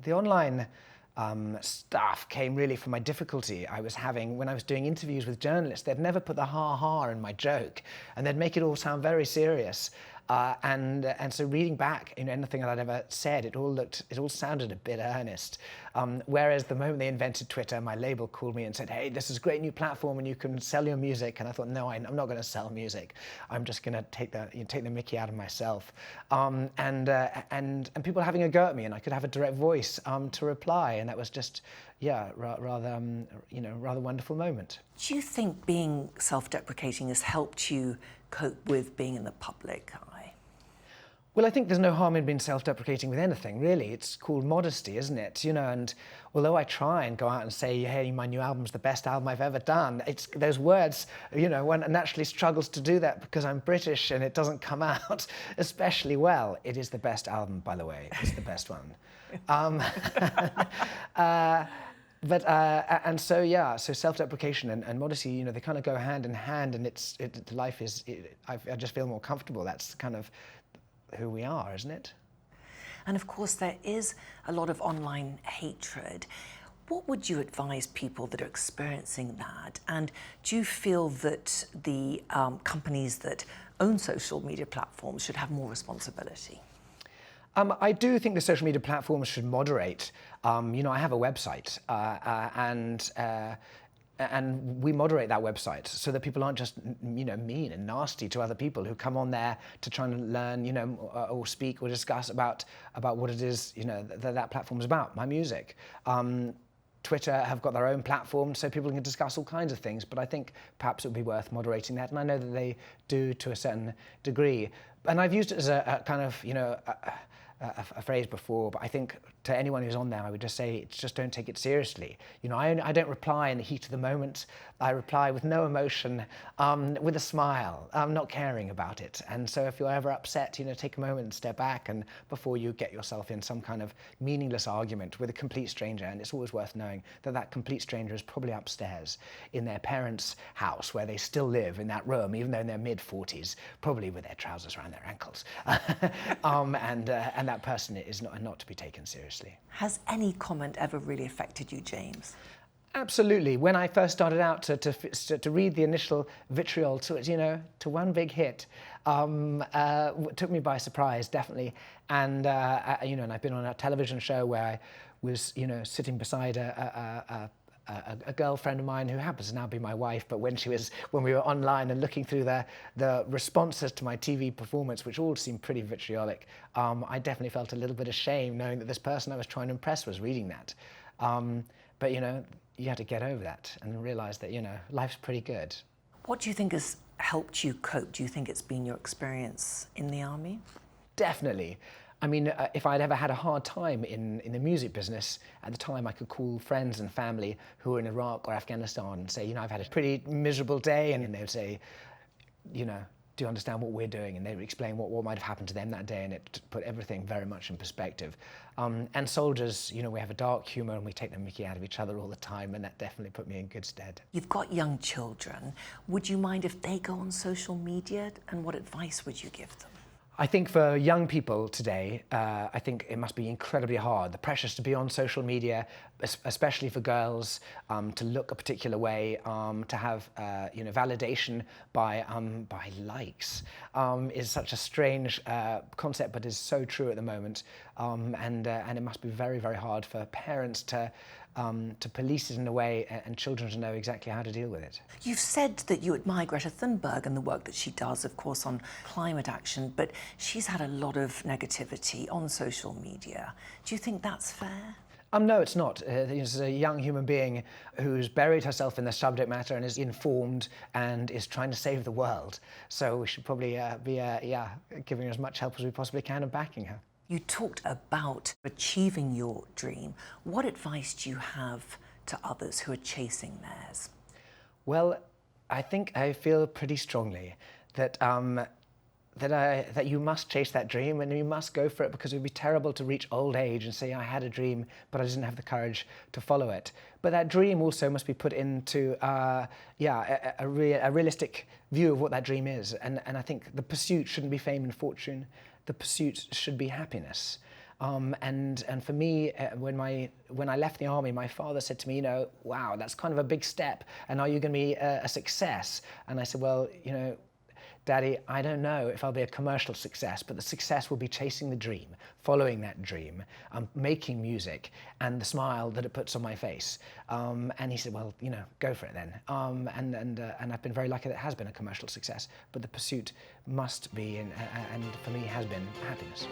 the online stuff came really from my difficulty I was having when I was doing interviews with journalists. They'd never put the ha-ha in my joke, and they'd make it all sound very serious. And so reading back, anything that I'd ever said, it all sounded a bit earnest. Whereas the moment they invented Twitter, my label called me and said, "Hey, this is a great new platform, and you can sell your music." And I thought, no, I'm not going to sell music. I'm just going to take the Mickey out of myself. And people having a go at me, and I could have a direct voice to reply, and that was just, rather wonderful moment. Do you think being self-deprecating has helped you cope with being in the public eye? Well, I think there's no harm in being self-deprecating with anything, really. It's called modesty, isn't it? And although I try and go out and say, hey, my new album's the best album I've ever done, those words, one naturally struggles to do that because I'm British and it doesn't come out especially well. It is the best album, by the way. It's the best one. So self-deprecation and modesty, they kind of go hand in hand, and I just feel more comfortable. That's kind of who we are, isn't it? And of course, there is a lot of online hatred. What would you advise people that are experiencing that? And do you feel that the companies that own social media platforms should have more responsibility? I do think the social media platforms should moderate. I have a website, and we moderate that website so that people aren't just, mean and nasty to other people who come on there to try and learn, or speak or discuss about what it is, that platform is about, my music. Twitter have got their own platform, so people can discuss all kinds of things, but I think perhaps it would be worth moderating that, and I know that they do to a certain degree. And I've used it as a kind of, a phrase before, but I think to anyone who's on there, I would just say, just don't take it seriously. I don't reply in the heat of the moment. I reply with no emotion, with a smile, not caring about it. And so if you're ever upset, take a moment and step back, and before you get yourself in some kind of meaningless argument with a complete stranger. And it's always worth knowing that complete stranger is probably upstairs in their parents' house, where they still live in that room, even though in their mid-40s, probably with their trousers around their ankles. And that person is not to be taken seriously. Has any comment ever really affected you, James? Absolutely. When I first started out to read the initial vitriol to one big hit, took me by surprise, definitely. And and I've been on a television show where I was sitting beside a girlfriend of mine who happens to now be my wife, but when we were online and looking through the responses to my TV performance, which all seemed pretty vitriolic, I definitely felt a little bit ashamed knowing that this person I was trying to impress was reading that. But you have to get over that and realize that life's pretty good. What do you think has helped you cope? Do you think it's been your experience in the army? Definitely. I mean, if I'd ever had a hard time in the music business, at the time I could call friends and family who were in Iraq or Afghanistan and say, I've had a pretty miserable day, and they would say, do you understand what we're doing? And they would explain what might have happened to them that day, and it put everything very much in perspective. And soldiers, we have a dark humour, and we take the mickey out of each other all the time, and that definitely put me in good stead. You've got young children. Would you mind if they go on social media, and what advice would you give them? I think for young people today, I think it must be incredibly hard. The pressures to be on social media, especially for girls, to look a particular way, to have validation by likes, is such a strange concept, but is so true at the moment. And it must be very, very hard for parents to police it in a way, and children to know exactly how to deal with it. You've said that you admire Greta Thunberg and the work that she does, of course, on climate action, but she's had a lot of negativity on social media. Do you think that's fair? No, it's not. She's a young human being who's buried herself in the subject matter and is informed and is trying to save the world. So we should probably be giving her as much help as we possibly can and backing her. You talked about achieving your dream. What advice do you have to others who are chasing theirs? Well, I think I feel pretty strongly that that you must chase that dream, and you must go for it, because it would be terrible to reach old age and say, I had a dream, but I didn't have the courage to follow it. But that dream also must be put into a realistic view of what that dream is. And I think the pursuit shouldn't be fame and fortune. The pursuit should be happiness. And for me, when I left the army, my father said to me, wow, that's kind of a big step, and are you going to be a success? And I said, well, Daddy, I don't know if I'll be a commercial success, but the success will be chasing the dream, following that dream, making music, and the smile that it puts on my face. And he said, well, go for it then. And I've been very lucky that it has been a commercial success, but the pursuit must be, and for me has been, happiness.